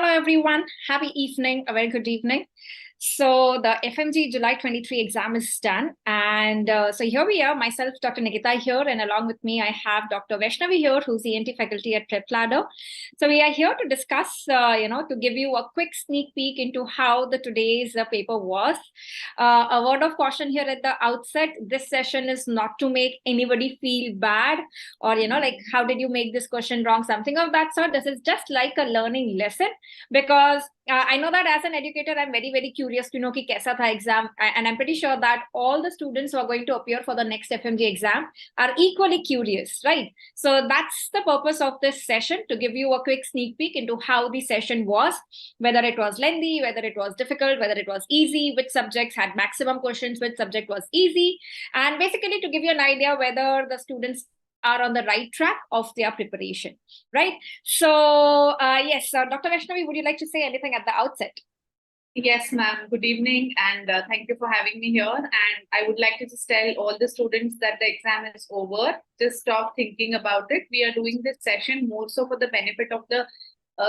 Hello, everyone. Happy evening, a very good evening. So the Fmge July 23 exam is done. And so here we are, myself, Dr. Nikita here, and along with me, I have Dr. Vyshnavi here, who's the ENT faculty at PrepLadder. So we are here to discuss, to give you a quick sneak peek into how the today's paper was. A word of caution here at the outset, this session is not to make anybody feel bad or, like, how did you make this question wrong? Something of that sort. This is just like a learning lesson because I know that as an educator, I'm very, very curious to know ki kaisa tha exam. And I'm pretty sure that all the students who are going to appear for the next Fmge exam are equally curious, right? So that's the purpose of this session, to give you a quick sneak peek into how the session was, whether it was lengthy, whether it was difficult, whether it was easy, which subjects had maximum questions, which subject was easy, and basically to give you an idea whether the students are on the right track of their preparation, right? So yes, Dr. Vyshnavi, would you like to say anything at the outset? Yes, ma'am. Good evening, and thank you for having me here. And I would like to just tell all the students that the exam is over. Just stop thinking about it. We are doing this session more so for the benefit of the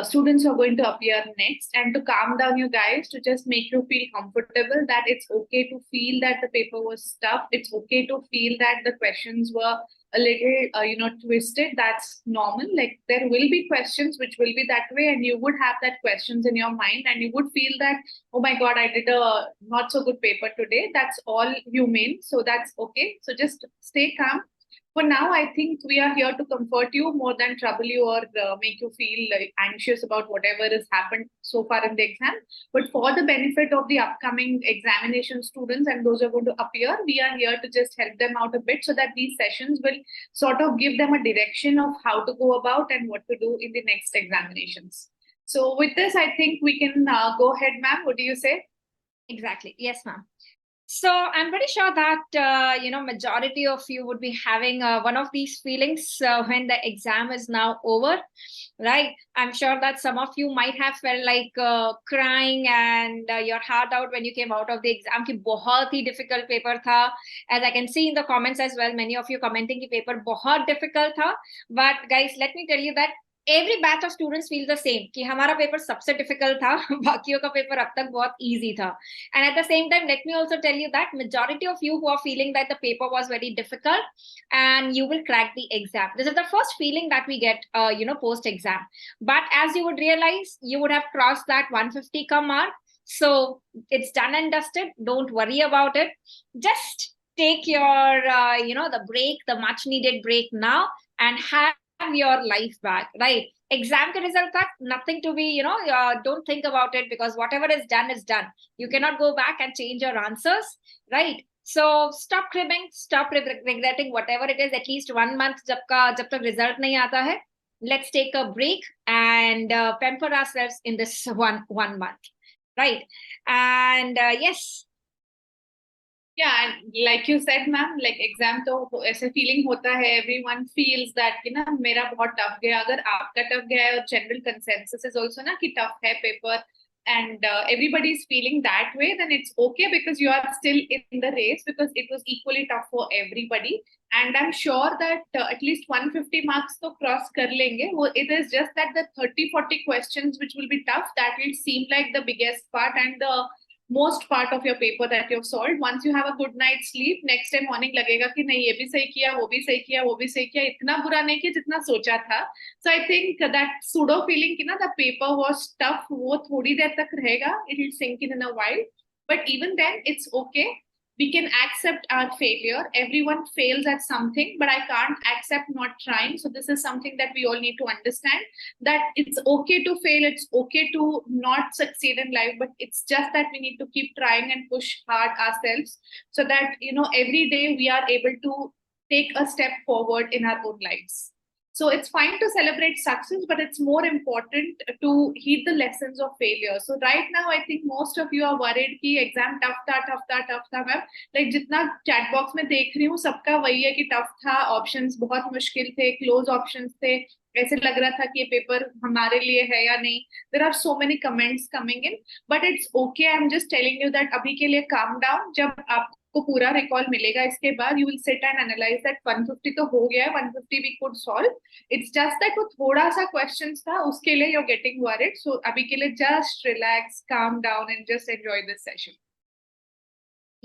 students who are going to appear next, and to calm down you guys, to just make you feel comfortable that it's okay to feel that the paper was tough. It's okay to feel that the questions were a little, twisted. That's normal. Like, there will be questions which will be that way, and you would have that questions in your mind, and you would feel that, oh my God, I did a not so good paper today. That's all humane. So that's okay. So just stay calm. For now, I think we are here to comfort you more than trouble you or make you feel anxious about whatever has happened so far in the exam. But for the benefit of the upcoming examination students and those who are going to appear, we are here to just help them out a bit so that these sessions will sort of give them a direction of how to go about and what to do in the next examinations. So with this, I think we can go ahead, ma'am. What do you say? Exactly. Yes, ma'am. So I'm pretty sure that, majority of you would be having one of these feelings when the exam is now over, right? I'm sure that some of you might have felt like crying and your heart out when you came out of the exam. Ki bahut hi difficult paper tha. As I can see in the comments as well, many of you commenting ki paper bahut difficult tha. But guys, let me tell you that every batch of students feel the same कि हमारा paper सबसे difficult था, बाकियों का paper अब तक बहुत easy था. And at the same time, let me also tell you that majority of you who are feeling that the paper was very difficult and you will crack the exam. This is the first feeling that we get, post exam. But as you would realize, you would have crossed that 150 ka mark. So it's done and dusted. Don't worry about it. Just take your, the break, the much needed break now, and have your life back, right? Exam ke result tak, nothing to be, don't think about it, because whatever is done is done. You cannot go back and change your answers, right? So stop cribbing, stop regretting whatever it is. At least 1 month jab tak result nahi aata hai, let's take a break and pamper ourselves in this one month, right? And yes. Yeah, and like you said, ma'am, like exam तो ऐसे feeling होता है, everyone feels that कि ना मेरा बहुत tough गया. अगर आपका tough गया है और general consensus is also ना कि tough है paper, and everybody is feeling that way, then it's okay because you are still in the race, because it was equally tough for everybody. And I'm sure that at least 150 marks to cross kar lenge. It is just that the 30-40 questions which will be tough, that will seem like the biggest part and the most part of your paper that you've solved. Once you have a good night's sleep, next day morning लगेगा कि नहीं ये भी सही किया, वो भी सही किया, वो भी सही किया, इतना बुरा नहीं किया जितना सोचा था. So I think that pseudo feeling कि ना the paper was tough, वो थोड़ी देर तक रहेगा. It will sink in a while, but even then it's okay. We can accept our failure. Everyone fails at something, but I can't accept not trying. So this is something that we all need to understand, that it's okay to fail. It's okay to not succeed in life, but it's just that we need to keep trying and push hard ourselves so that, every day we are able to take a step forward in our own lives. So it's fine to celebrate success, but it's more important to heed the lessons of failure. So right now, I think most of you are worried कि exam tough था, ma'am. Like जितना chat box में देख रही हूँ, सबका वही है कि tough था, options बहुत मुश्किल थे, close options थे, ऐसे लग रहा था कि ये पेपर हमारे लिए है या नहीं. There are so many comments coming in, but it's okay. I'm just telling you that अभी के लिए calm down. जब आप को पूरा रिकॉल मिलेगा इसके बाद, you will sit and analyse that 150 तो हो गया है, 150 we could solve, it's just that वो थोड़ा सा क्वेश्चंस था, उसके लिए you are getting worried. So अभी के लिए just relax, calm down and just enjoy this session.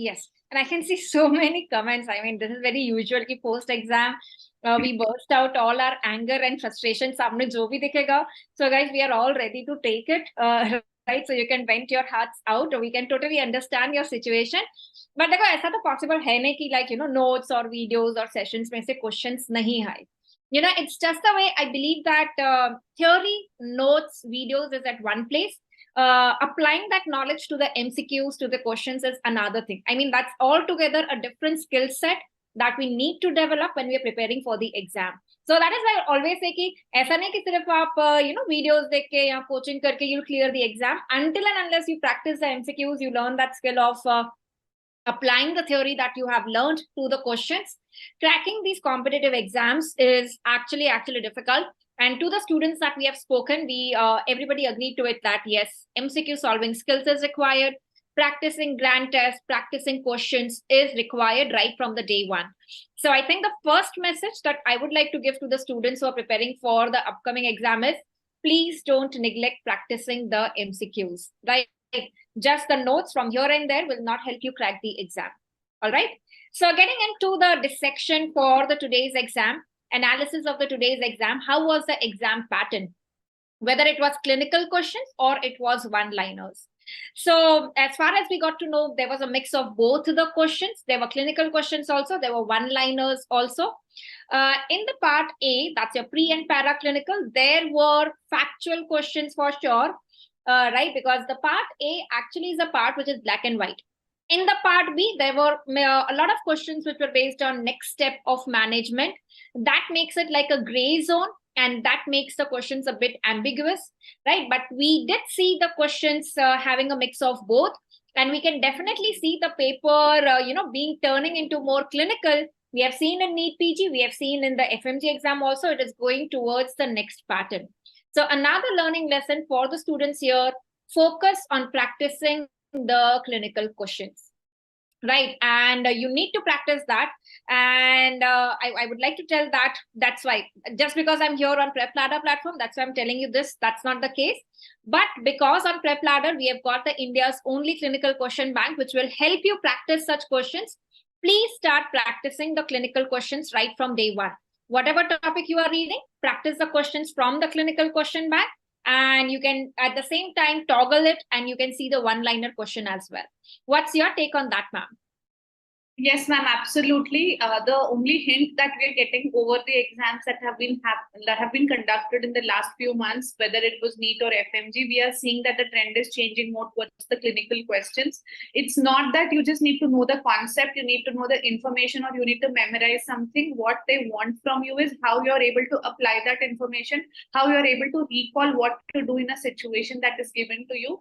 Yes, and I can see so many comments. I mean, this is very usual कि post exam we burst out all our anger and frustration. सामने जो भी दिखेगा. So guys, we are all ready to take it. Right, so you can vent your hearts out. We can totally understand your situation. But देखो ऐसा तो possible है नहीं कि like notes or videos or sessions में से questions नहीं आए. It's just the way I believe that theory, notes, videos is at one place. Applying that knowledge to the MCQs, to the questions is another thing. I mean, that's altogether a different skill set that we need to develop when we are preparing for the exam. So that is why I always say कि ऐसा नहीं कि सिर्फ आप videos देख के या coaching करके you'll clear the exam. Until and unless you practice the MCQs, you learn that skill of applying the theory that you have learned to the questions. Cracking these competitive exams is actually difficult. And to the students that we have spoken, we everybody agreed to it that yes, MCQ solving skills is required. Practicing grand tests, practicing questions is required right from the day one. So I think the first message that I would like to give to the students who are preparing for the upcoming exam is, please don't neglect practicing the MCQs, right? Just the notes from here and there will not help you crack the exam. All right. So getting into the dissection for the today's exam, analysis of the today's exam, how was the exam pattern? Whether it was clinical questions or it was one-liners. So as far as we got to know, there was a mix of both the questions. There were clinical questions also. There were one-liners also. In the part A, that's your pre and para clinical, there were factual questions for sure, right? Because the part A actually is a part which is black and white. In the part B, there were a lot of questions which were based on next step of management. That makes it like a gray zone, and that makes the questions a bit ambiguous, right? But we did see the questions having a mix of both, and we can definitely see the paper, being turning into more clinical. We have seen in NEET PG, we have seen in the Fmge exam also, it is going towards the next pattern. So another learning lesson for the students here, focus on practicing the clinical questions, right? And you need to practice that. And I would like to tell that that's why, just because I'm here on PrepLadder platform, that's why I'm telling you this. That's not the case. But because on PrepLadder, we have got the India's only clinical question bank, which will help you practice such questions. Please start practicing the clinical questions right from day one. Whatever topic you are reading, practice the questions from the clinical question bank. And you can at the same time toggle it, and you can see the one-liner question as well. What's your take on that, ma'am? Yes, ma'am, absolutely. The only hint that we're getting over the exams that have been conducted in the last few months, whether it was NEET or Fmge, we are seeing that the trend is changing more towards the clinical questions. It's not that you just need to know the concept, you need to know the information, or you need to memorize something. What they want from you is how you're able to apply that information, how you're able to recall what to do in a situation that is given to you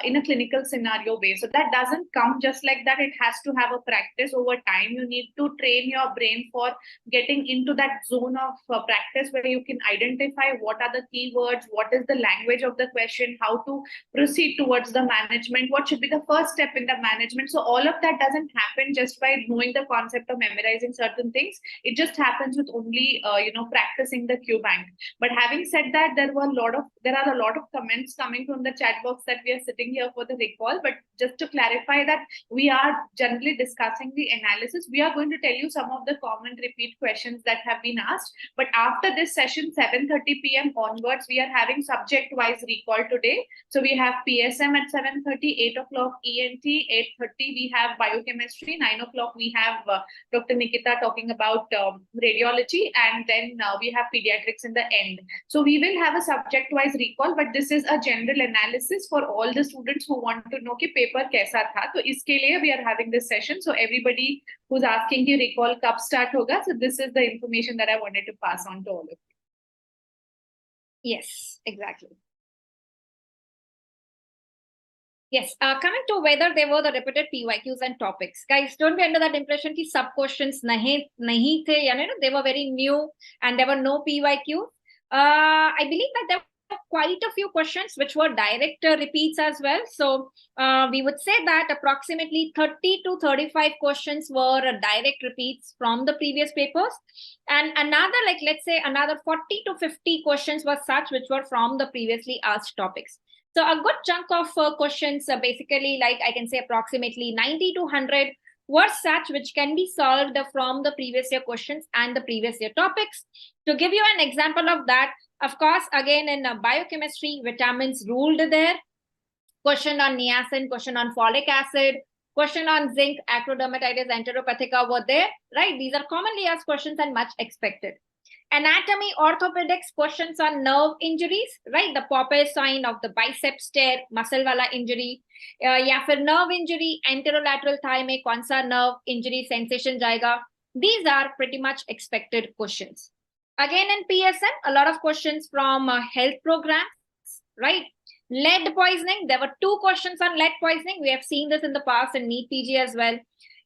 in a clinical scenario base. So that doesn't come just like that. It has to have a practice over time. You need to train your brain for getting into that zone of practice where you can identify what are the keywords, what is the language of the question, how to proceed towards the management, what should be the first step in the management. So all of that doesn't happen just by knowing the concept of memorizing certain things. It just happens with only practicing the Q bank. But having said that, there are a lot of comments coming from the chat box that we are sitting here for the recall. But just to clarify that we are generally discussing the analysis, we are going to tell you some of the common repeat questions that have been asked. But after this session, 7:30 p.m. onwards, we are having subject-wise recall today. So we have PSM at 7:30, 8 o'clock ENT, 8:30 we have biochemistry, 9 o'clock we have Dr. Nikita talking about radiology, and then we have pediatrics in the end. So we will have a subject-wise recall, but this is a general analysis for all the students who want to know कि paper कैसा था. तो इसके लिए we are having this session. So everybody who's asking कि recall कब start होगा, so this is the information that I wanted to pass on to all of you. Yes, exactly. Yes, coming to whether they were the repeated PYQs and topics. Guys, don't be under that impression कि सब questions नहीं थे, they were very new and there were no PYQ. I believe that there quite a few questions which were direct repeats as well. So we would say that approximately 30 to 35 questions were direct repeats from the previous papers. And another, like, let's say another 40 to 50 questions were such which were from the previously asked topics. So a good chunk of questions, basically, like I can say approximately 90 to 100 were such which can be solved from the previous year questions and the previous year topics. To give you an example of that, of course, again in biochemistry, vitamins ruled there. Question on niacin, question on folic acid, question on zinc, acrodermatitis enteropathica were there, right? These are commonly asked questions and much expected. Anatomy, orthopedics, questions on nerve injuries, right? The Popeye sign of the biceps tear, muscle wala injury, या फिर nerve injury, anterolateral thigh में कौन सा nerve injury sensation जाएगा. These are pretty much expected questions. Again, in PSM, a lot of questions from health programs, right? Lead poisoning, there were 2 questions on lead poisoning. We have seen this in the past in NEET PG as well.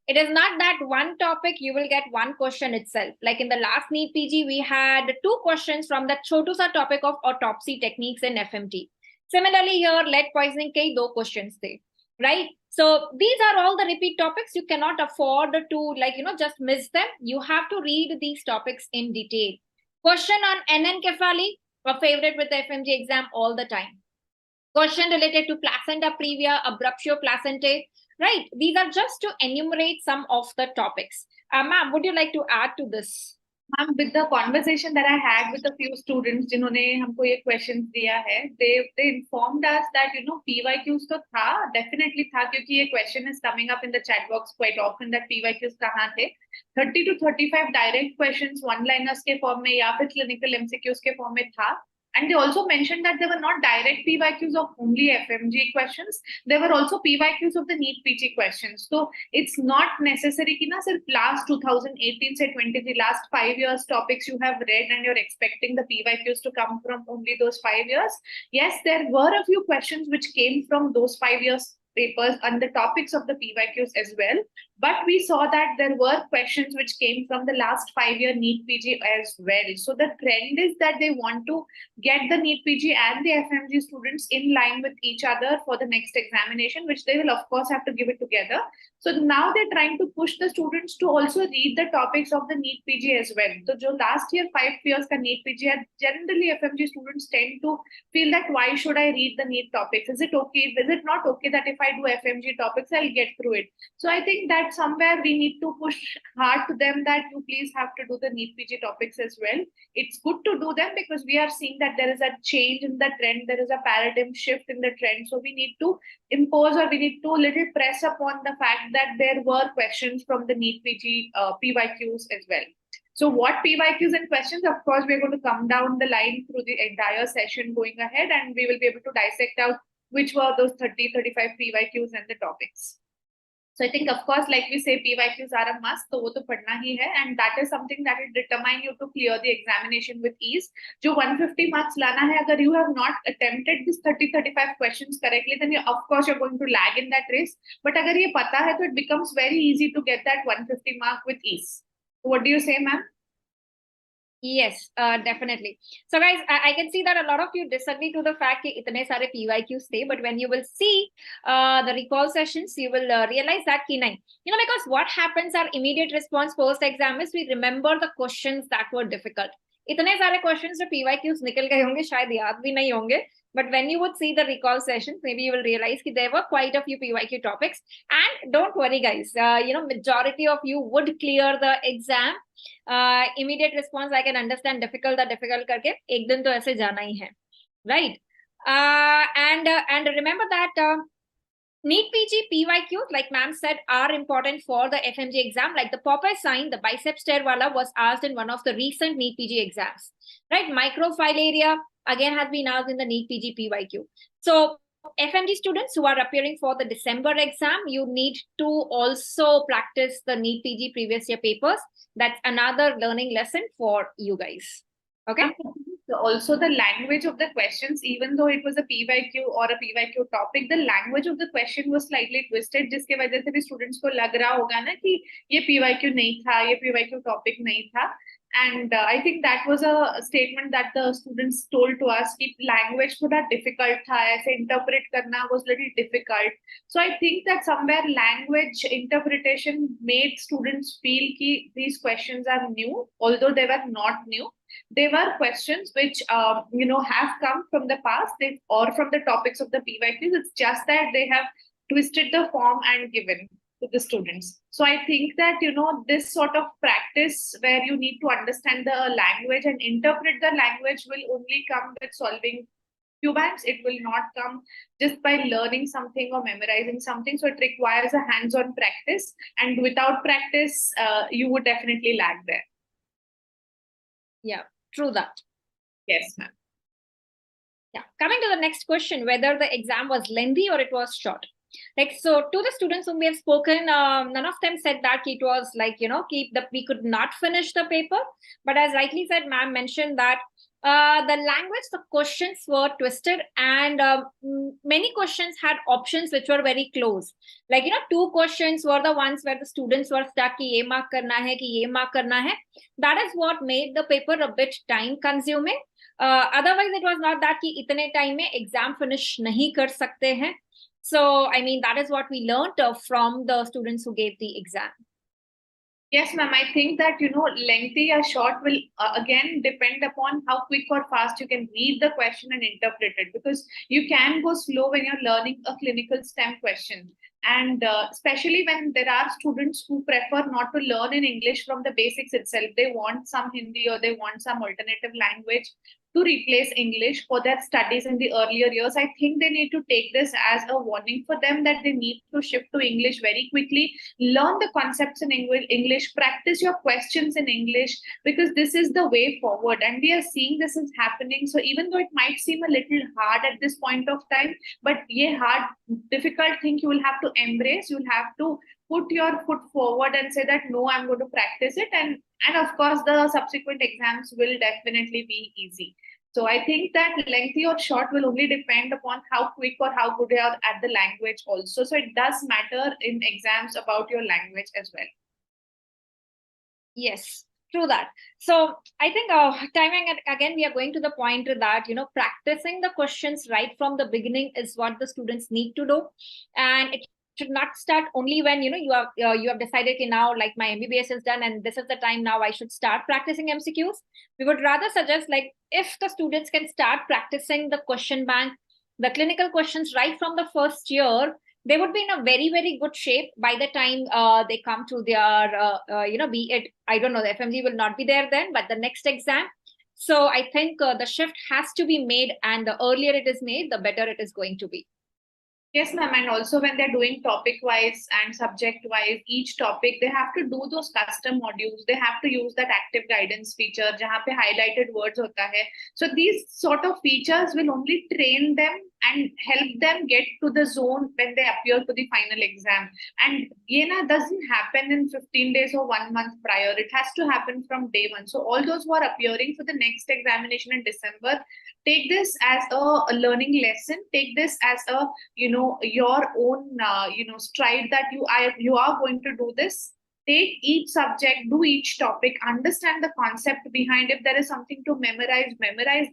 It is not that one topic you will get one question itself. Like in the last NEET PG, we had 2 questions from the chotu-sa topic of autopsy techniques in FMT. Similarly, here, lead poisoning ke 2 questions the, right? So these are all the repeat topics. You cannot afford to, like, just miss them. You have to read these topics in detail. Question on anencephaly, a favorite with the FMG exam all the time. Question related to placenta previa, abruptio placentae, right? These are just to enumerate some of the topics. Ma'am, would you like to add to this? Ma'am, with the conversation that I had with a few students जिन्होंने हमको ये questions दिया है, they informed us that PYQs तो था, definitely था, क्योंकि ये question is coming up in the chat box quite often that PYQs कहाँ थे. 30 to 35 direct questions one-liners के form में या फिर clinical MCQs के form में था. And they also mentioned that there were not direct PYQs of only FMG questions. There were also PYQs of the NEET PG questions. So it's not necessary कि ना सिर्फ last 2018 से 23 last 5 years topics you have read and you're expecting the PYQs to come from only those 5 years. Yes, there were a few questions which came from those 5 years papers on the topics of the PYQs as well. But we saw that there were questions which came from the last 5-year NEET PG as well. So the trend is that they want to get the NEET PG and the FMG students in line with each other for the next examination, which they will of course have to give it together. So now they're trying to push the students to also read the topics of the NEET PG as well. So jo last year 5 years ka NEET PG had, generally FMG students tend to feel that why should I read the NEET topics? Is it okay? Is it not okay that if I do FMG topics, I'll get through it? So I think that somewhere we need to push hard to them that you please have to do the NEET PG topics as well. It's good to do them because we are seeing that there is a change in the trend. There is a paradigm shift in the trend. So we need to impose or we need to little press upon the fact that there were questions from the NEET PG PYQs as well. So what PYQs and questions, of course, we're going to come down the line through the entire session going ahead and we will be able to dissect out which were those 30, 35 PYQs and the topics. So I think, of course, like we say, PYQs are a must, so वो तो पढ़ना ही है, and that is something that will determine you to clear the examination with ease. जो 150 marks लाना है, अगर you have not attempted this 30-35 questions correctly, then you, of course, you're going to lag in that race. But अगर ये पता है, तो it becomes very easy to get that 150 mark with ease. What do you say, ma'am? Yes, definitely. So guys, I can see that a lot of you disagree to the fact that itne sare PYQs the, but when you will see the recall sessions, you will realize that ki nahi. Because what happens, our immediate response post exam is we remember the questions that were difficult. Itne sare questions जो PYQs निकल गए होंगे, शायद याद भी नहीं होंगे. But when you would see the recall sessions, maybe you will realize that there were quite a few PYQ topics. And don't worry, guys. Majority of you would clear the exam. Immediate response, I can understand difficult करके एक दिन तो ऐसे जाना ही है, right? And remember that NEET PG PYQs, like ma'am said, are important for the FMG exam. Like the Popeye sign, the biceps tear wala was asked in one of the recent NEET PG exams, right? Microfilaria again has been asked in the NEET PG PYQ. So FMG students who are appearing for the December exam, you need to also practice the NEET PG previous year papers. That's another learning lesson for you guys. Okay. Also the language of the questions, even though it was a PYQ or a PYQ topic, the language of the question was slightly twisted, जिसके वजह से भी students को लग रहा होगा ना कि ये PYQ नहीं था, ये PYQ topic नहीं था. And I think that was a statement that the students told to us कि language थोड़ा difficult था, ऐसे interpret करना was little difficult. So I think that somewhere language interpretation made students feel कि these questions are new, although they were not new. They were questions which have come from the past or from the topics of the PYQs. It's just that they have twisted the form and given to the students. So I think that, this sort of practice where you need to understand the language and interpret the language will only come with solving QBanks. It will not come just by learning something or memorizing something. So it requires a hands-on practice. And without practice, you would definitely lag there. Yeah, true that. Yes, ma'am. Yeah. Coming to the next question, whether the exam was lengthy or it was short. Like, so to the students whom we have spoken, none of them said that it was like, we could not finish the paper. But as rightly said, ma'am mentioned that the language, the questions were twisted, and many questions had options which were very close. Like, 2 questions were the ones where the students were stuck, ki ye mark karna hai, ki ye mark karna hai. That is what made the paper a bit time consuming. Otherwise, it was not that ki itne time mein exam finish nahi kar sakte hain. So, I mean, that is what we learned from the students who gave the exam. Yes, ma'am. I think that, lengthy or short will again depend upon how quick or fast you can read the question and interpret it, because you can go slow when you're learning a clinical STEM question. And especially when there are students who prefer not to learn in English from the basics itself, they want some Hindi or they want some alternative language to replace English for their studies in the earlier years. I think they need to take this as a warning for them that they need to shift to English very quickly, learn the concepts in English, practice your questions in English, because this is the way forward. And we are seeing this is happening. So even though it might seem a little hard at this point of time, but difficult thing you will have to embrace. You'll have to put your foot forward and say that, no, I'm going to practice it. And of course, the subsequent exams will definitely be easy. So I think that lengthy or short will only depend upon how quick or how good you are at the language also. So it does matter in exams about your language as well. Yes, true that. So I think timing, again, we are going to the point that, practicing the questions right from the beginning is what the students need to do. And it should not start only when, you have decided, now like my MBBS is done and this is the time now I should start practicing MCQs. We would rather suggest, like, if the students can start practicing the question bank, the clinical questions right from the first year, they would be in a very, very good shape by the time they come to their, be it, I don't know, the Fmge will not be there then, but the next exam. So I think the shift has to be made, and the earlier it is made, the better it is going to be. Yes, ma'am. And also when they're doing topic-wise and subject-wise, each topic, they have to do those custom modules. They have to use that active guidance feature, jahan pe highlighted words hota hai. So these sort of features will only train them and help them get to the zone when they appear to the final exam. And doesn't happen in 15 days or 1 month prior. It has to happen from day one. So all those who are appearing for the next examination in December, take this as a learning lesson. Take this as a, your own, stride that you are going to do this. Take each subject, do each topic, understand the concept behind. If there is something to memorize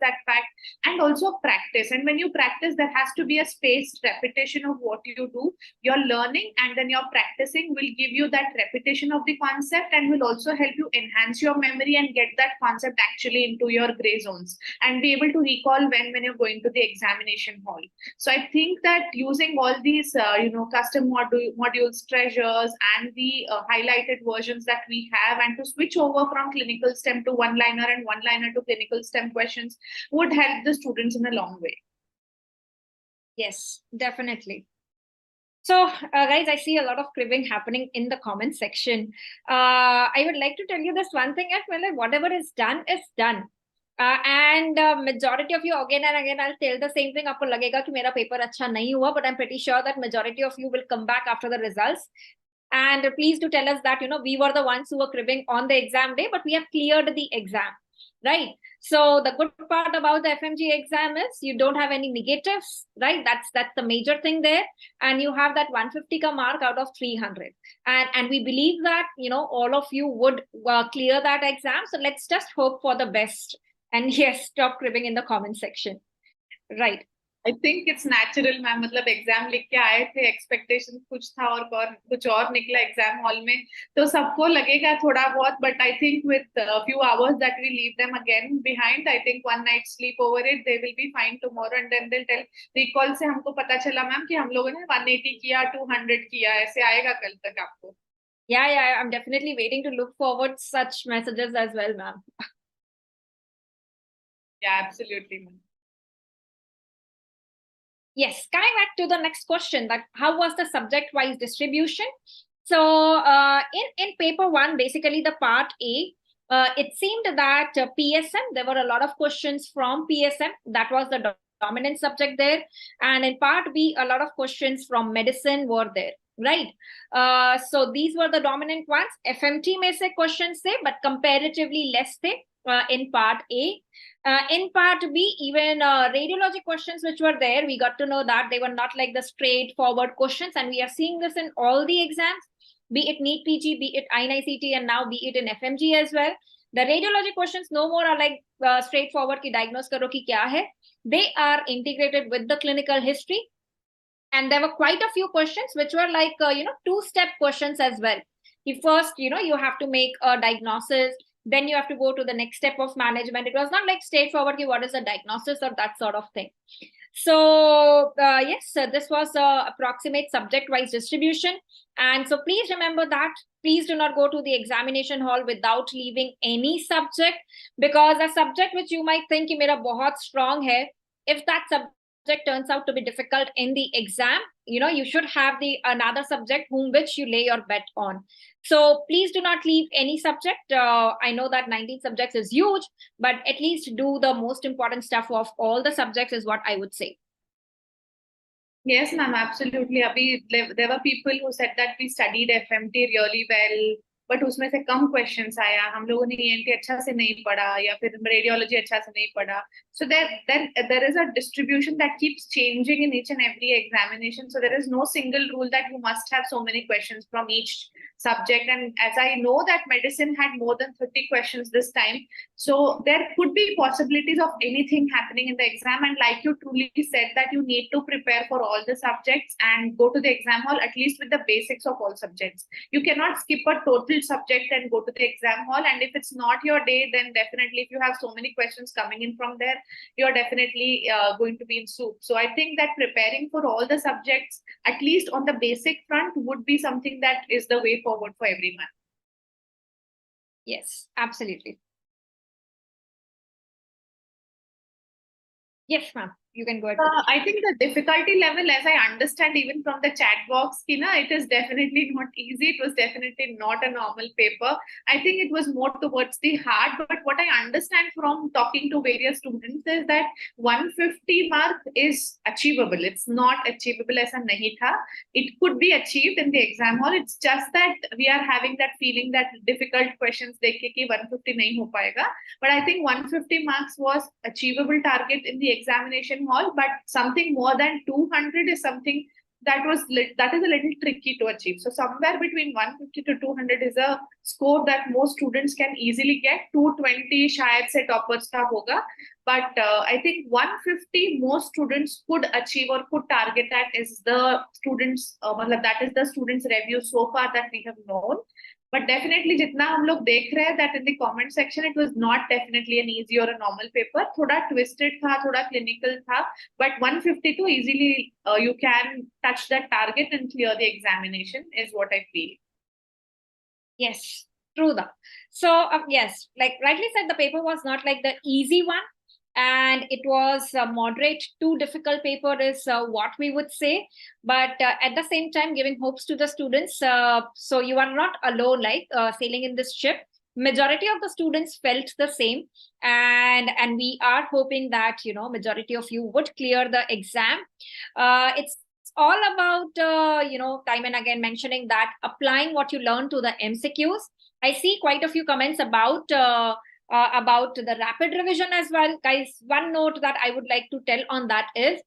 that fact, and also practice. And when you practice, there has to be a spaced repetition of what you do. Your learning and then your practicing will give you that repetition of the concept and will also help you enhance your memory and get that concept actually into your gray zones and be able to recall when you're going to the examination hall. So I think that using all these, custom modules, treasures, and the highlighted versions that we have, and to switch over from clinical STEM to one-liner and one-liner to clinical STEM questions would help the students in a long way. Yes, definitely. So, guys, I see a lot of cribbing happening in the comment section. I would like to tell you this one thing, whatever is done is done. And majority of you, again and again, I'll tell the same thing. Aapko lagega ki mera paper acha nahi hua, but I'm pretty sure that majority of you will come back after the results. And please do tell us that, we were the ones who were cribbing on the exam day, but we have cleared the exam. right? So the good part about the FMG exam is you don't have any negatives, right? That's the major thing there. And you have that 150 ka mark out of 300. And we believe that, all of you would clear that exam. So let's just hope for the best. And yes, stop cribbing in the comment section. Right. I think it's natural, ma'am. मतलब exam लिख के आए थे, expectation कुछ था और कुछ और निकला एग्जाम हॉल में, तो सबको लगेगा थोड़ा बहुत. But I think with few hours that we leave them again behind, I think one night sleep over it, they will be fine tomorrow, and then they'll tell. Recall से हमको पता चला मैम कि हम लोगों ने 180 किया, 200 किया, ऐसे आएगा कल तक आपको. Yeah, I'm definitely waiting to look forward such messages as well, ma'am. Yeah, absolutely, ma'am. Yes, coming back to the next question, that how was the subject-wise distribution? So in paper one, basically the part A, it seemed that PSM, there were a lot of questions from PSM. That was the dominant subject there. And in part B, a lot of questions from medicine were there, right? So these were the dominant ones. FMT में से questions थे, but comparatively less थे in part A. In part B, even radiology questions which were there, we got to know that they were not like the straightforward questions. And we are seeing this in all the exams, be it NEET PG, be it INI-CET, and now be it in FMG as well. The radiology questions no more are like straightforward ki diagnose karo ki kya hai. They are integrated with the clinical history. And there were quite a few questions which were like, two-step questions as well. First, you have to make a diagnosis. Then you have to go to the next step of management. It was not like straightforward, what is a diagnosis or that sort of thing. So yes, this was approximate subject-wise distribution. And so please remember that. Please do not go to the examination hall without leaving any subject, because a subject which you might think ki mera bahut strong hai, if that subject turns out to be difficult in the exam, you should have the another subject which you lay your bet on. So please do not leave any subject. I know that 19 subjects is huge, but at least do the most important stuff of all the subjects is what I would say. Yes, ma'am, absolutely. There were people who said that we studied FMT really well, but उसमें से कम questions आया, हम लोगों ने ENT अच्छा से नहीं पढ़ा या फिर रेडियोलॉजी अच्छा से नहीं पढ़ा. So there is a distribution that keeps changing in each and every examination. So there is no single rule that you must have so many questions from each subject. And as I know that medicine had more than 30 questions this time, so there could be possibilities of anything happening in the exam. And like you truly said, that you need to prepare for all the subjects and go to the exam hall at least with the basics of all subjects. You cannot skip a total subject and go to the exam hall. And if it's not your day, then definitely if you have so many questions coming in from there, you're definitely going to be in soup. So I think that preparing for all the subjects, at least on the basic front, would be something that is the way forward for everyone. Yes, absolutely. Yes, ma'am. You can go ahead. I think the difficulty level, as I understand, even from the chat box, it is definitely not easy. It was definitely not a normal paper. I think it was more towards the hard. But what I understand from talking to various students is that 150 mark is achievable. It's not achievable as a nahi tha. It could be achieved in the exam hall. It's just that we are having that feeling that difficult questions dekh ke ki 150 nahi ho payega. But I think 150 marks was achievable target in the examination hall, but something more than 200 is something that is a little tricky to achieve. So somewhere between 150 to 200 is a score that most students can easily get. 220 shayad se toppers ka hoga, but I think 150 most students could achieve or could target. That is the students that is the students review so far that we have known. But definitely जितना हम लोग देख रहे हैं that in the comment section it was not definitely an easy or a normal paper. थोड़ा twisted था, थोड़ा clinical था, but 152 easily you can touch that target and clear the examination is what I feel. Yes, true that. So yes, like rightly said, the paper was not like the easy one, and it was a moderate to difficult paper is what we would say. But at the same time, giving hopes to the students. So you are not alone, like sailing in this ship. Majority of the students felt the same, and we are hoping that majority of you would clear the exam. It's all about time and again mentioning that applying what you learn to the MCQs. I see quite a few comments about about the rapid revision as well. Guys, one note that I would like to tell on that is,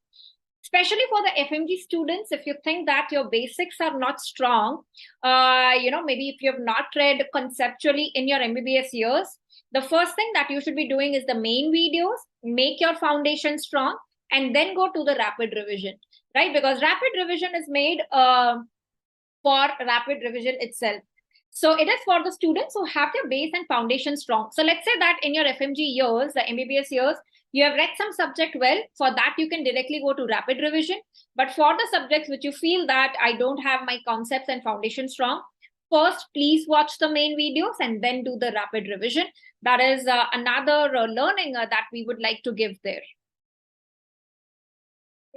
especially for the FMG students, if you think that your basics are not strong, maybe if you have not read conceptually in your MBBS years, the first thing that you should be doing is the main videos, make your foundation strong, and then go to the rapid revision, right? Because rapid revision is made for rapid revision itself. So it is for the students who have their base and foundation strong. So let's say that in your FMG years, the MBBS years, you have read some subject well. For that, you can directly go to rapid revision. But for the subjects which you feel that I don't have my concepts and foundation strong, first, please watch the main videos and then do the rapid revision. That is another learning that we would like to give there.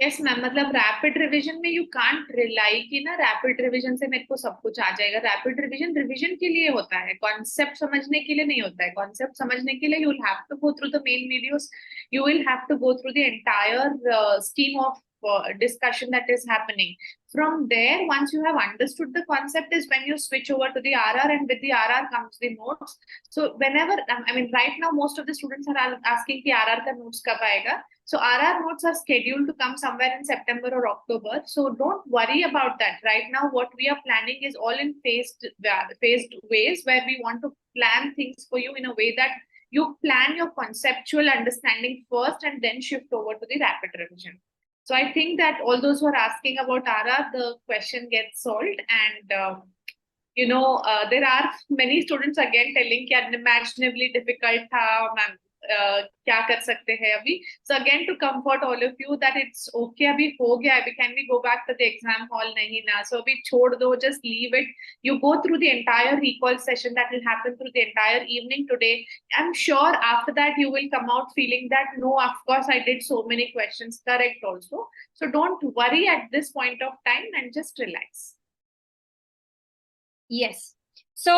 Yes ma'am, मतलब rapid revision में you can't rely कि ना rapid revision से मेरे को सब कुछ आ जाएगा. रैपिड रिवीजन रिवीजन के लिए होता है, कॉन्सेप्ट समझने के लिए नहीं होता है. कॉन्सेप्ट समझने के लिए you will have to go through the main videos, you will have to go through the entire scheme of discussion that is happening. From there, once you have understood the concept, is when you switch over to the RR, and with the RR comes the notes. So whenever, I mean, right now most of the students are asking ki RR ka notes kab aayega. So RR notes are scheduled to come somewhere in September or October. So don't worry about that. Right now, what we are planning is all in phased ways, where we want to plan things for you in a way that you plan your conceptual understanding first and then shift over to the rapid revision. So I think that all those who are asking about RR, the question gets solved. And there are many students again telling कि unimaginably difficult था ma'am, क्या कर सकते हैं अभी. So again, to comfort all of you that it's okay, अभी हो गया, अभी can we go back to the exam hall? नहीं ना, so अभी छोड़ दो, just leave it. You go through the entire recall session that will happen through the entire evening today. I'm sure after that you will come out feeling that no, of course I did so many questions correct also. So don't worry at this point of time and just relax. Yes. So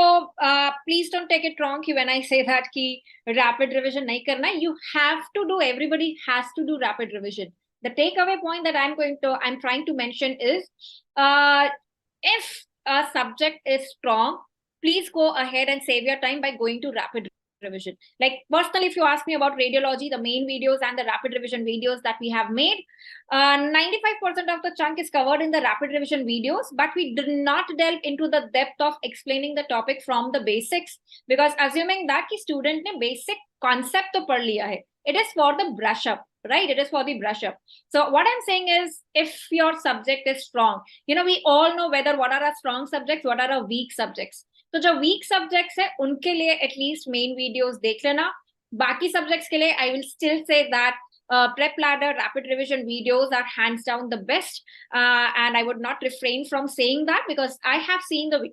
please don't take it wrong when I say that ki rapid revision nahi karna. You have to do, everybody has to do rapid revision. The takeaway point that I'm trying to mention is, if a subject is strong, please go ahead and save your time by going to rapid revision. Like personally, if you ask me about radiology, the main videos and the rapid revision videos that we have made, 95% of the chunk is covered in the rapid revision videos, but we did not delve into the depth of explaining the topic from the basics, because assuming that the student ne basic concept to pad liya hai, it is for the brush up, right? It is for the brush up. So what I'm saying is, if your subject is strong, we all know whether what are our strong subjects, what are our weak subjects. तो जो week subjects है उनके लिए at least main videos देख लेना. बाकी subjects के लिए I will still say that PrepLadder rapid revision videos are hands down the best, and I would not refrain from saying that because I have seen the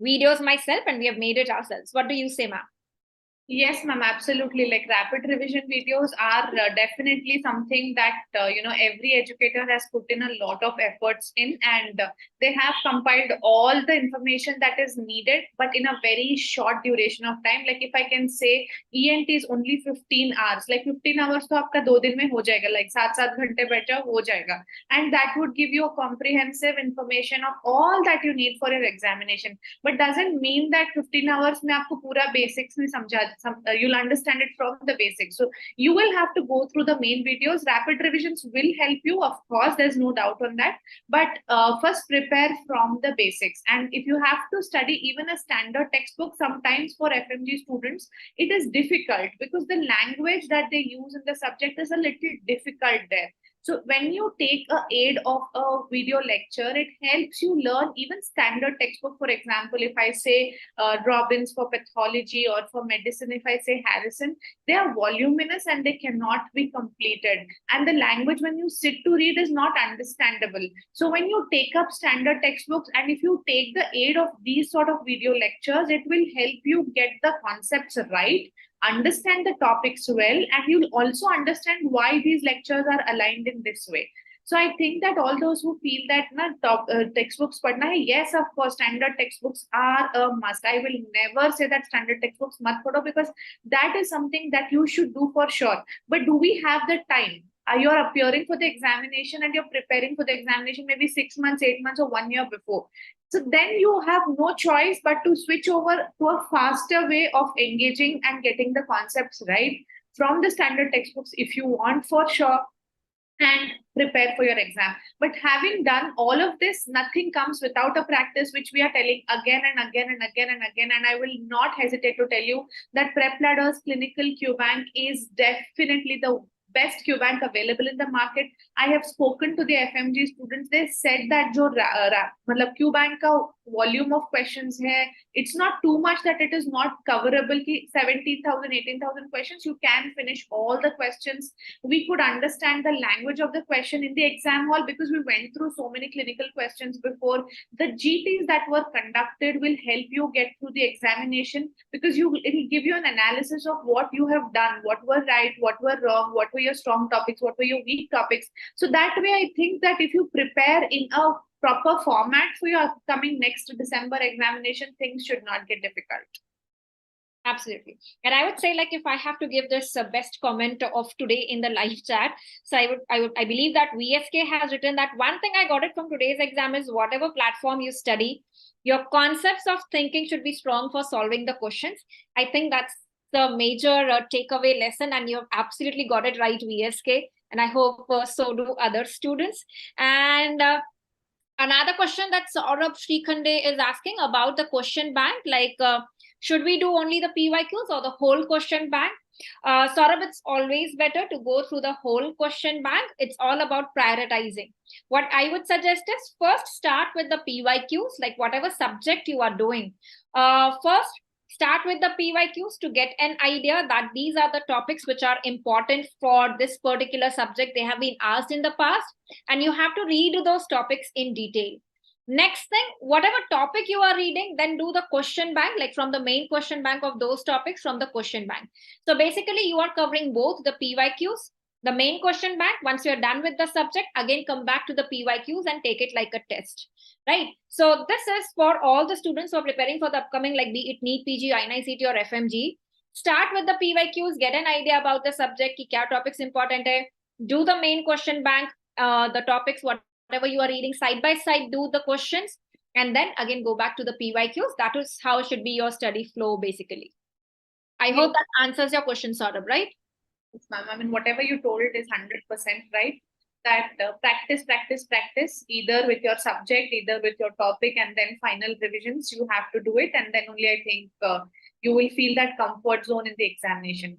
videos myself and we have made it ourselves. What do you say, ma'am? Yes, ma'am, absolutely. Like rapid revision videos are definitely something that, every educator has put in a lot of efforts in, and they have compiled all the information that is needed, but in a very short duration of time. Like if I can say, ENT is only 15 hours, like 15 hours to आपका 2 दिन में हो जाएगा, like 7 घंटे बैठ जाओ हो जाएगा. And that would give you a comprehensive information of all that you need for your examination. But doesn't mean that 15 hours में आपको पूरा basics नहीं समझा. You'll understand it from the basics. So you will have to go through the main videos. Rapid revisions will help you, of course, there's no doubt on that. But first prepare from the basics. And if you have to study even a standard textbook, sometimes for FMG students, it is difficult because the language that they use in the subject is a little difficult there. So when you take a aid of a video lecture, it helps you learn even standard textbook. For example, if I say Robbins for pathology, or for medicine, if I say Harrison, they are voluminous and they cannot be completed. And the language when you sit to read is not understandable. So when you take up standard textbooks and if you take the aid of these sort of video lectures, it will help you get the concepts right, understand the topics well, and you'll also understand why these lectures are aligned in this way. So I think that all those who feel that textbooks padna hai, yes, of course, standard textbooks are a must. I will never say that standard textbooks mat padho, because that is something that you should do for sure. But do we have the time? you're appearing for the examination and you're preparing for the examination maybe 6 months, 8 months, or 1 year before. So then you have no choice but to switch over to a faster way of engaging and getting the concepts right from the standard textbooks if you want for sure, and prepare for your exam. But having done all of this, nothing comes without a practice, which we are telling again and again and again and again. And I will not hesitate to tell you that PrepLadder's clinical Q bank is definitely the best Q bank available in the market. I have spoken to the Fmge students. They said that jo matlab Q bank ka volume of questions hai, it's not too much that it is not coverable. Ki 17,000, 18,000 questions, you can finish all the questions. We could understand the language of the question in the exam hall because we went through so many clinical questions before. The GTs that were conducted will help you get through the examination because it will give you an analysis of what you have done, what were right, what were wrong, what were your strong topics, what were your weak topics. So that way, I think that if you prepare in a proper format for your upcoming next December examination, things should not get difficult. Absolutely. And I would say, like, if I have to give this best comment of today in the live chat, so I believe that VSK has written that one thing I got it from today's exam is whatever platform you study, your concepts of thinking should be strong for solving the questions. I think that's the major takeaway lesson, and you have absolutely got it right, VSK. And I hope so do other students. And another question that Saurabh Srikhande is asking about the question bank, like, should we do only the PYQs or the whole question bank? Saurabh, it's always better to go through the whole question bank. It's all about prioritizing. What I would suggest is first start with the PYQs, like whatever subject you are doing. First, start with the PYQs to get an idea that these are the topics which are important for this particular subject. They have been asked in the past, and you have to read those topics in detail. Next thing, whatever topic you are reading, then do the question bank, like from the main question bank of those topics from the question bank. So basically, you are covering both the PYQs, the main question bank. Once you're done with the subject, again, come back to the PYQs and take it like a test, right? So this is for all the students who are preparing for the upcoming, like be it NEET, PG, INI-CET or Fmge. Start with the PYQs, get an idea about the subject, ki kya topics important hai. Do the main question bank, the topics, whatever you are reading, side by side, do the questions, and then again go back to the PYQs. That is how should be your study flow, basically. I hope that answers your question, Saurabh, right? Yes, ma'am. I mean, whatever you told is 100% right. That practice, either with your subject, either with your topic, and then final revisions, you have to do it. And then only I think you will feel that comfort zone in the examination.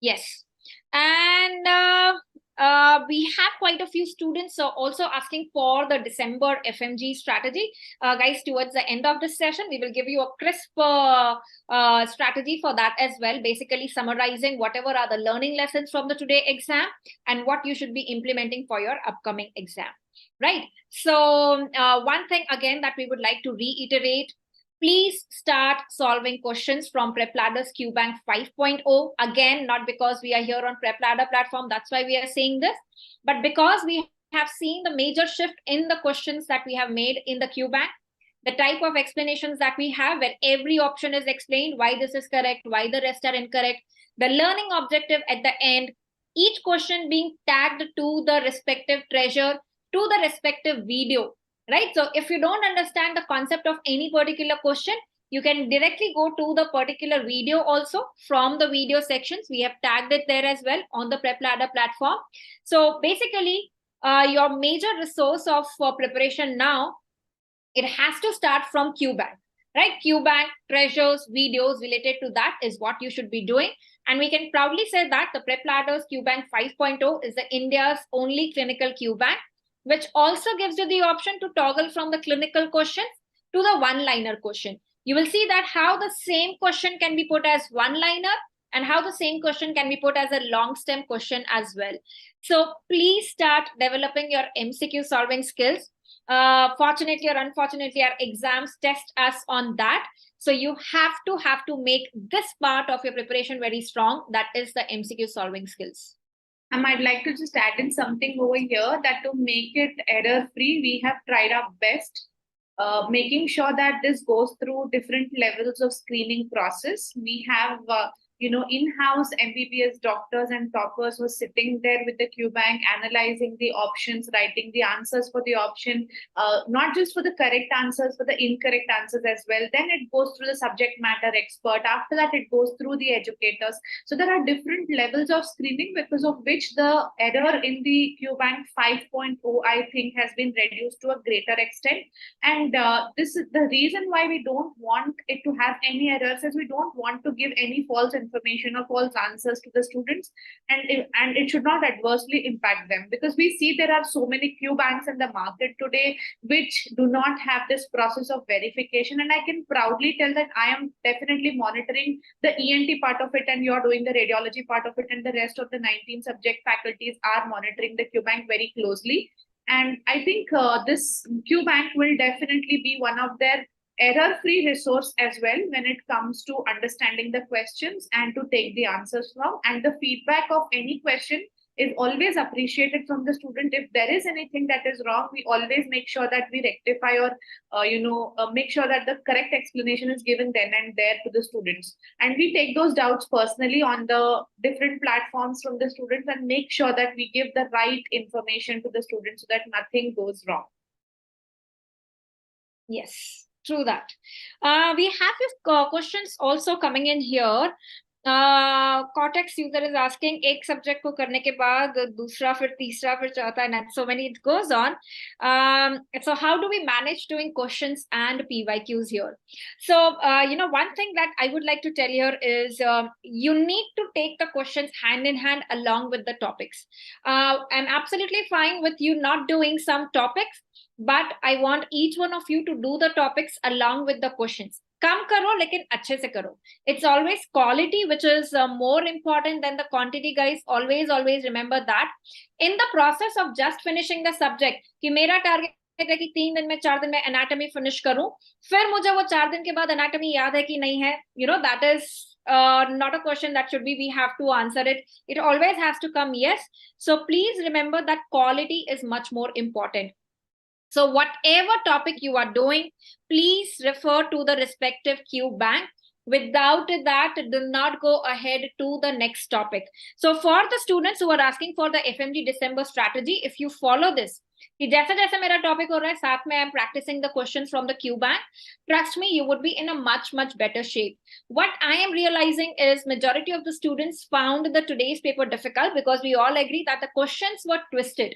Yes. And we have quite a few students also asking for the December Fmge strategy. Guys, towards the end of this session, we will give you a crisp strategy for that as well, basically summarizing whatever are the learning lessons from the today exam and what you should be implementing for your upcoming exam, right? So one thing again that we would like to reiterate, please start solving questions from PrepLadder's Q Bank 5.0. Again, not because we are here on PrepLadder platform, that's why we are saying this, but because we have seen the major shift in the questions that we have made in the Q Bank, the type of explanations that we have where every option is explained, why this is correct, why the rest are incorrect, the learning objective at the end, each question being tagged to the respective treasure, to the respective video. Right? So if you don't understand the concept of any particular question, you can directly go to the particular video also from the video sections. We have tagged it there as well on the PrepLadder platform. So basically, your major resource of preparation now, it has to start from Q Bank, right? Q Bank, treasures, videos related to that is what you should be doing. And we can proudly say that the PrepLadder's Q Bank 5.0 is the India's only clinical Q Bank, which also gives you the option to toggle from the clinical questions to the one-liner question. You will see that how the same question can be put as one-liner and how the same question can be put as a long stem question as well. So please start developing your MCQ solving skills. Fortunately or unfortunately, our exams test us on that. So you have to make this part of your preparation very strong. That is the MCQ solving skills. I'd like to just add in something over here that to make it error-free, we have tried our best, making sure that this goes through different levels of screening process. We have in-house MBBS doctors and toppers were sitting there with the Q bank, analyzing the options, writing the answers for the option, not just for the correct answers, for the incorrect answers as well. Then it goes through the subject matter expert. After that, it goes through the educators. So there are different levels of screening, because of which the error in the Q bank 5.0, I think, has been reduced to a greater extent. And this is the reason why we don't want it to have any errors, is we don't want to give any false information or false answers to the students, and it should not adversely impact them, because we see there are so many Q banks in the market today which do not have this process of verification. And I can proudly tell that I am definitely monitoring the ENT part of it, and you're doing the radiology part of it, and the rest of the 19 subject faculties are monitoring the Q bank very closely. And I think this Q bank will definitely be one of their error-free resource as well when it comes to understanding the questions and to take the answers from. And the feedback of any question is always appreciated from the student. If there is anything that is wrong, we always make sure that we rectify, or make sure that the correct explanation is given then and there to the students. And we take those doubts personally on the different platforms from the students and make sure that we give the right information to the students so that nothing goes wrong. Yes, true that. We have this questions also coming in here. Cortex user is asking, एक subject को करने के बाद दूसरा फिर तीसरा फिर चौथा, and so many it goes on. So how do we manage doing questions and PYQs here? So one thing that I would like to tell here is you need to take the questions hand in hand along with the topics. I'm absolutely fine with you not doing some topics, but I want each one of you to do the topics along with the questions. कम करो लेकिन अच्छे से करो. It's always quality which is more important than the quantity, guys. Always remember that. In the process of just finishing the subject, कि मेरा target है कि 3 दिन में 4 दिन में एनाटॉमी फिनिश करूं, फिर मुझे वो 4 दिन के बाद एनाटॉमी याद है कि नहीं है, that is not a question that should be we have to answer it. It always has to come yes. So please remember that quality is much more important. So whatever topic you are doing, please refer to the respective Q bank. Without that, do not go ahead to the next topic. So for the students who are asking for the FMG December strategy, if you follow this, कि जैसे जैसे मेरा topic हो रहा है साथ में I am practicing the questions from the Q bank, trust me, you would be in a much better shape. What I am realizing is majority of the students found the today's paper difficult because we all agree that the questions were twisted.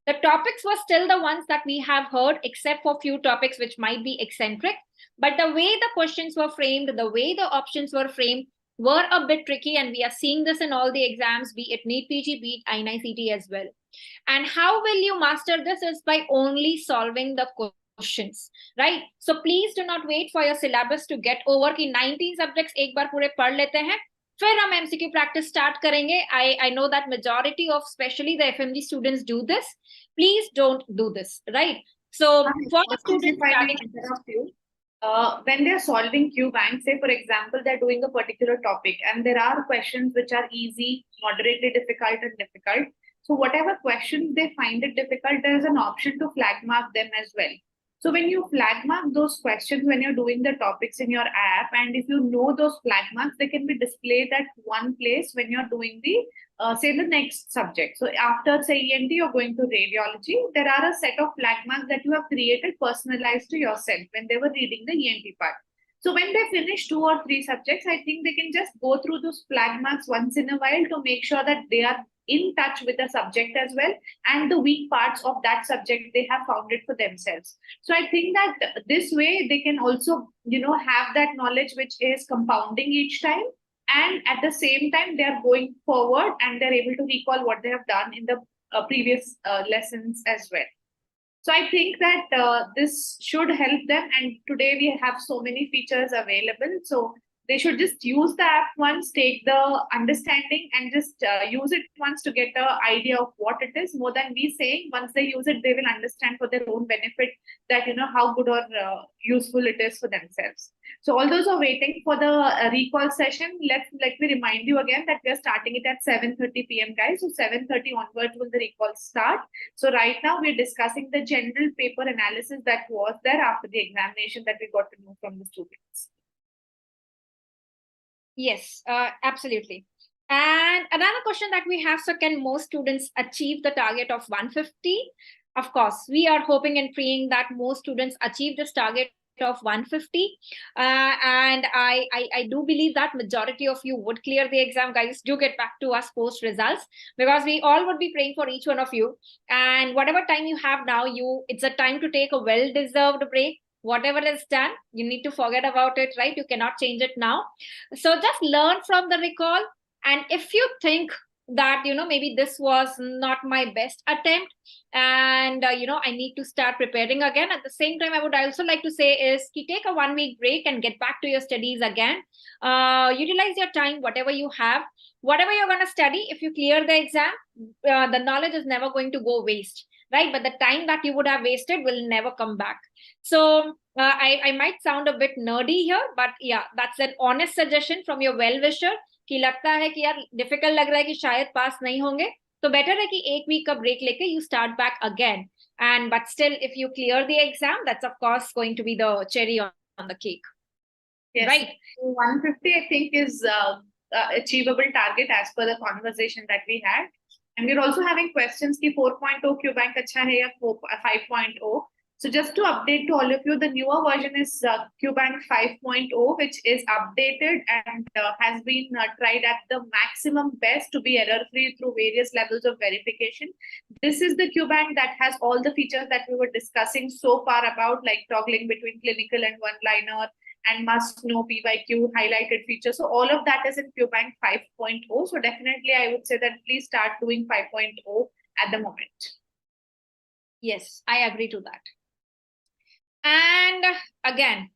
The topics were still the ones that we have heard, except for few topics which might be eccentric. But the way the questions were framed, the way the options were framed were a bit tricky. And we are seeing this in all the exams, be it NEET PG, be it INI-CET as well. And how will you master this is by only solving the questions, right? So please do not wait for your syllabus to get over कि 19 subjects एक बार पूरे पढ़ लेते हैं, फिर हम MCQ practice start करेंगे. I know that majority of especially the FMG students do this. Please don't do this, right? So for the students, if I may interrupt you, when they're solving Q bank, say for example, they're doing a particular topic and there are questions which are easy, moderately difficult and difficult. So whatever questions they find it difficult, there is an option to flag mark them as well. So when you flag mark those questions, when you're doing the topics in your app, and if you know those flag marks, they can be displayed at one place when you're doing the, say the next subject. So after say ENT, you're going to radiology, there are a set of flag marks that you have created personalized to yourself when they were reading the ENT part. So when they finish 2 or 3 subjects, I think they can just go through those flag marks once in a while to make sure that they are in touch with the subject as well, and the weak parts of that subject they have found it for themselves. So I think that this way they can also have that knowledge which is compounding each time, and at the same time they are going forward and they're able to recall what they have done in the previous lessons as well. So I think that this should help them, and today we have so many features available, so they should just use the app once, take the understanding and just use it once to get an idea of what it is, more than we saying. Once they use it, they will understand for their own benefit that, how good or useful it is for themselves. So all those who are waiting for the recall session, let me remind you again that we are starting it at 7:30 p.m. guys. So 7:30 onwards will the recall start. So right now we're discussing the general paper analysis that was there after the examination that we got to know from the students. Yes, absolutely. And another question that we have, so can most students achieve the target of 150? Of course, we are hoping and praying that most students achieve this target of 150. And I do believe that majority of you would clear the exam. Guys, do get back to us post results, because we all would be praying for each one of you. And whatever time you have now, it's a time to take a well-deserved break. Whatever is done, you need to forget about it, right? You cannot change it now. So just learn from the recall. And if you think that, maybe this was not my best attempt, and I need to start preparing again, at the same time I would also like to say is take a 1 week break and get back to your studies again. Utilize your time, whatever you have, whatever you're going to study. If you clear the exam, the knowledge is never going to go waste, right? But the time that you would have wasted will never come back. So I might sound a bit nerdy here, but yeah, that's an honest suggestion from your well-wisher कि लगता है कि यार difficult लग रहा है कि शायद पास नहीं होंगे, तो बेटर है कि 1 week का ब्रेक लेके you start back again. And but still, if you clear the exam, that's of course going to be the cherry on the cake. Yes. Right. 150, I think, is achievable target as per the conversation that we had. And we're also having questions ki 4.0 QBank acha hai ya 5.0. So just to update to all of you, the newer version is QBank 5.0, which is updated and has been tried at the maximum best to be error-free through various levels of verification. This is the QBank that has all the features that we were discussing so far about, like toggling between clinical and one-liner, and must know PYQ highlighted features. So all of that is in QBank 5.0. So definitely I would say that please start doing 5.0 at the moment. Yes, I agree to that. And again,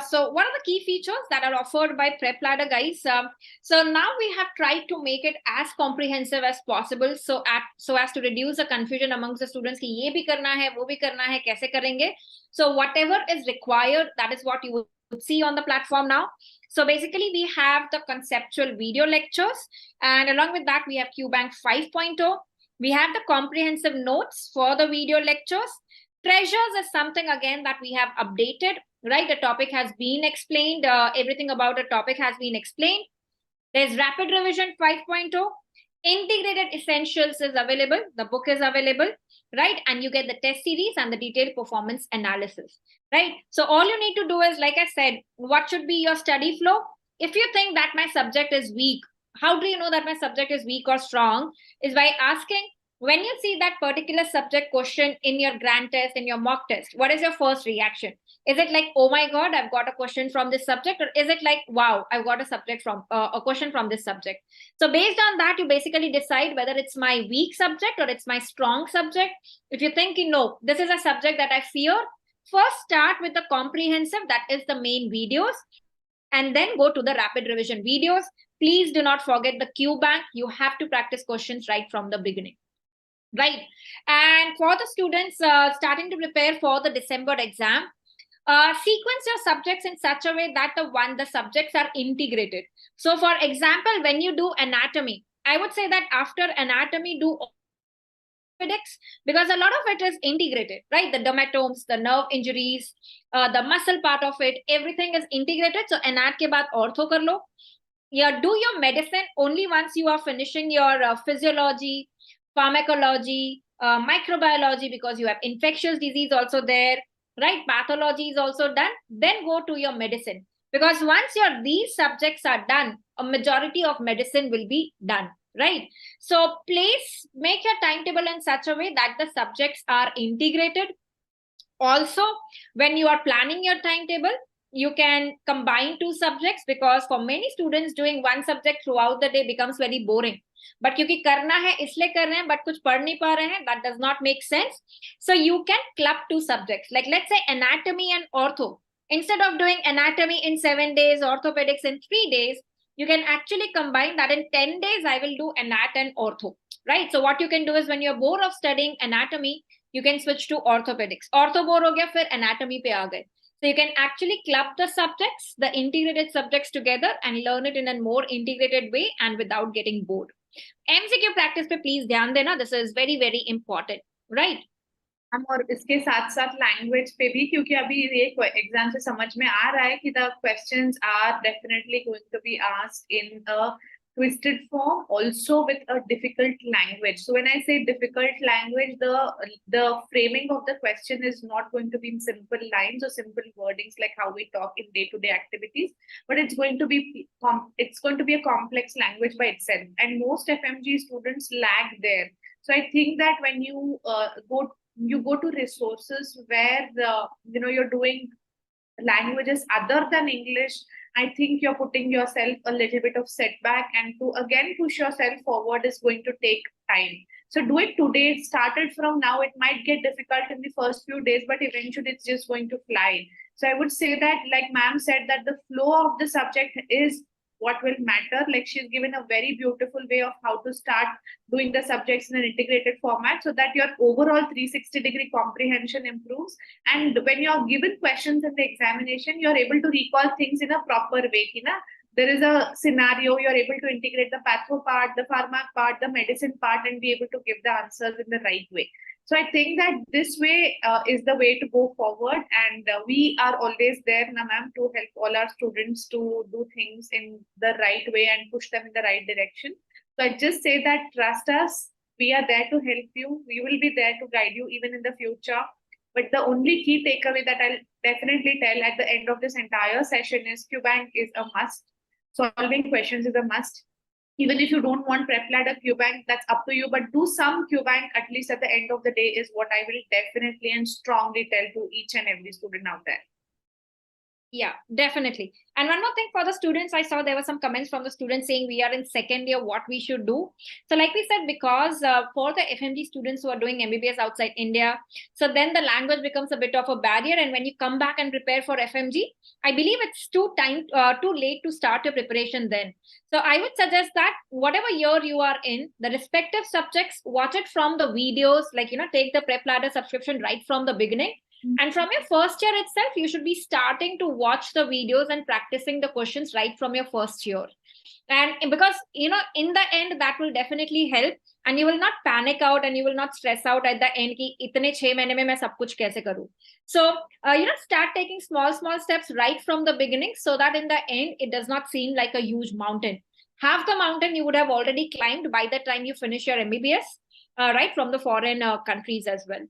so what are the key features that are offered by PrepLadder, guys? So now we have tried to make it as comprehensive as possible, so as to reduce the confusion amongst the students कि ये भी करना है, वो भी करना है, कैसे करेंगे? So whatever is required, that is what you would see on the platform now. So basically, we have the conceptual video lectures, and along with that, we have QBank 5.0. We have the comprehensive notes for the video lectures. Treasures is something again that we have updated, right? The topic has been explained. Everything about a topic has been explained. There's Rapid Revision 5.0. Integrated Essentials is available. The book is available, right? And you get the test series and the detailed performance analysis, right? So all you need to do is, like I said, what should be your study flow? If you think that my subject is weak, how do you know that my subject is weak or strong? Is by asking, when you see that particular subject question in your grand test, in your mock test, what is your first reaction? Is it like, oh my God, I've got a question from this subject? Or is it like, wow, I've got a question from this subject? So based on that, you basically decide whether it's my weak subject or it's my strong subject. If you think, no, this is a subject that I fear, first start with the comprehensive, that is the main videos, and then go to the rapid revision videos. Please do not forget the QBank. You have to practice questions right from the beginning. Right. And for the students starting to prepare for the December exam, sequence your subjects in such a way that the subjects are integrated. So for example, when you do anatomy, I would say that after anatomy, do orthopedics, because a lot of it is integrated, right? The dermatomes, the nerve injuries, the muscle part of it, everything is integrated. So anat ke baad ortho kar lo. Yeah, do your medicine only once you are finishing your physiology, pharmacology, microbiology, because you have infectious disease also there, right? Pathology is also done. Then go to your medicine, because once these subjects are done, a majority of medicine will be done, right? So please make your timetable in such a way that the subjects are integrated. Also, when you are planning your timetable, you can combine two subjects, because for many students doing one subject throughout the day becomes very boring. But क्योंकि करना है इसलिए कर रहे हैं, but कुछ पढ़ नहीं पा रहे हैं, that does not make sense. So you can club two subjects, like let's say anatomy and ortho. Instead of doing anatomy in 7 days, orthopedics in 3 days, you can actually combine that. In 10 days, I will do anat and ortho, right? So what you can do is, when you're bored of studying anatomy, you can switch to orthopedics. Ortho bore ho gaya, fir anatomy pe aa gaye. So you can actually club the subjects, the integrated subjects together, and learn it in a more integrated way and without getting bored. MCQ practice pe please dhyan dena. This is very, very important, right? हम और इसके साथ साथ language पे भी, क्योंकि अभी ये एग्जाम से समझ में आ रहा है कि the questions are definitely going to be asked in a twisted form, also with a difficult language. So when I say difficult language, the framing of the question is not going to be in simple lines or simple wordings like how we talk in day-to-day activities, but it's going to be a complex language by itself, and most FMG students lag there. So I think that when you go to resources where you're doing languages other than English, I think you're putting yourself a little bit of setback, and to again push yourself forward is going to take time. So do it today. Start it from now. It might get difficult in the first few days, but eventually it's just going to fly. So I would say that, like ma'am said, that the flow of the subject is what will matter. Like she's given a very beautiful way of how to start doing the subjects in an integrated format so that your overall 360-degree comprehension improves. And when you're given questions in the examination, you're able to recall things in a proper way. There is a scenario, you're able to integrate the patho part, the pharma part, the medicine part, and be able to give the answers in the right way. So I think that this way is the way to go forward. And we are always there, ma'am, to help all our students to do things in the right way and push them in the right direction. So I just say that trust us. We are there to help you. We will be there to guide you even in the future. But the only key takeaway that I'll definitely tell at the end of this entire session is QBank is a must. Solving questions is a must. Even if you don't want PrepLadder QBank, that's up to you. But do some QBank at least at the end of the day is what I will definitely and strongly tell to each and every student out there. Yeah, definitely. And one more thing for the students, I saw there were some comments from the students saying we are in second year, what we should do. So like we said, because for the FMG students who are doing MBBS outside India, so then the language becomes a bit of a barrier. And when you come back and prepare for FMG, I believe it's too late to start your preparation then. So I would suggest that whatever year you are in, the respective subjects, watch it from the videos, like, take the PrepLadder subscription right from the beginning. And from your first year itself, you should be starting to watch the videos and practicing the questions right from your first year. And because, in the end, that will definitely help. And you will not panic out and you will not stress out at the end ki itne 6 mahine mein main sab kuch kaise karu. So, start taking small steps right from the beginning so that in the end, it does not seem like a huge mountain. Half the mountain you would have already climbed by the time you finish your MBBS, right from the foreign countries as well.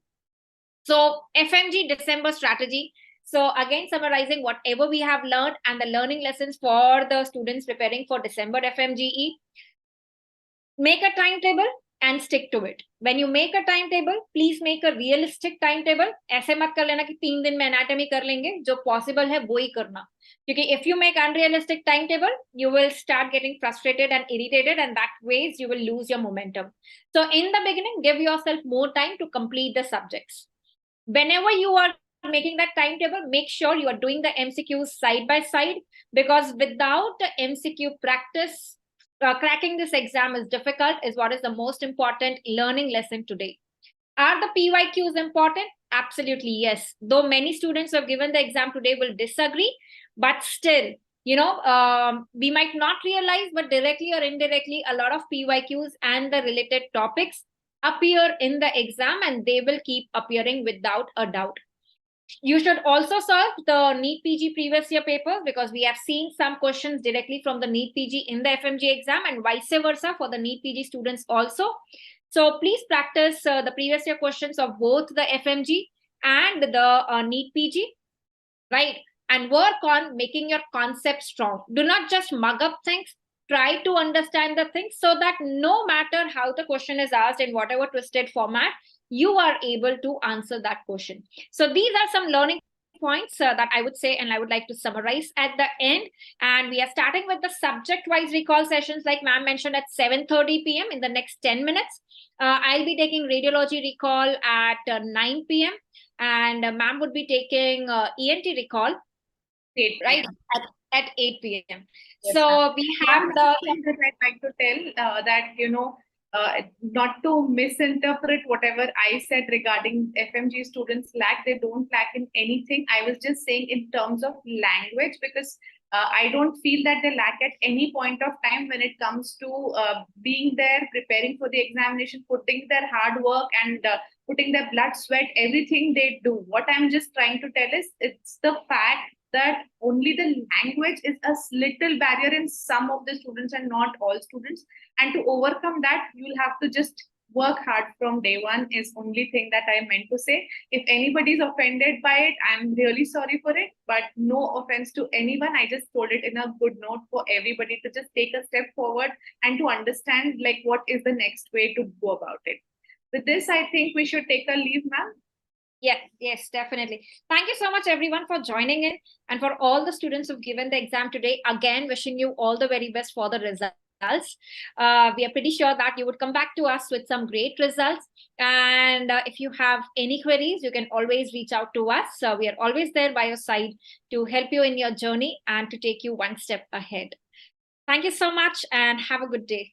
So FMG December strategy. So again, summarizing whatever we have learned and the learning lessons for the students preparing for December FMGE. Make a timetable and stick to it. When you make a timetable, please make a realistic timetable. ऐसे मत कर लेना कि 3 दिन में anatomy कर लेंगे, जो possible है वो ही करना. Because if you make unrealistic timetable, you will start getting frustrated and irritated, and that ways you will lose your momentum. So in the beginning, give yourself more time to complete the subjects. Whenever you are making that timetable, make sure you are doing the MCQs side by side, because without the MCQ practice, cracking this exam is difficult, is what is the most important learning lesson today. Are the PYQs important? Absolutely, yes. Though many students who have given the exam today will disagree, but still, we might not realize, but directly or indirectly, a lot of PYQs and the related topics appear in the exam, and they will keep appearing without a doubt. You should also solve the NEET PG previous year papers, because we have seen some questions directly from the NEET PG in the FMG exam, and vice versa for the NEET PG students also. So please practice the previous year questions of both the FMG and the NEET PG, right? And work on making your concept strong. Do not just mug up things. Try to understand the things so that no matter how the question is asked in whatever twisted format, you are able to answer that question. So these are some learning points that I would say, and I would like to summarize at the end. And we are starting with the subject-wise recall sessions, like ma'am mentioned, at 7:30 p.m. in the next 10 minutes. I'll be taking radiology recall at 9 p.m. and ma'am would be taking ENT recall, right, at 8 p.m. Yes, so we have the thing that I'd like to tell that, not to misinterpret whatever I said regarding FMG students lack. They don't lack in anything. I was just saying in terms of language, because I don't feel that they lack at any point of time when it comes to being there, preparing for the examination, putting their hard work and putting their blood, sweat, everything they do. What I'm just trying to tell is it's the fact that only the language is a little barrier in some of the students and not all students. And to overcome that, you'll have to just work hard from day one is only thing that I meant to say. If anybody is offended by it, I'm really sorry for it, but no offense to anyone. I just told it in a good note for everybody to just take a step forward and to understand like what is the next way to go about it. With this, I think we should take a leave, ma'am. Yes, definitely. Thank you so much, everyone, for joining in, and for all the students who've given the exam today. Again, wishing you all the very best for the results. We are pretty sure that you would come back to us with some great results. And if you have any queries, you can always reach out to us. We are always there by your side to help you in your journey and to take you one step ahead. Thank you so much and have a good day.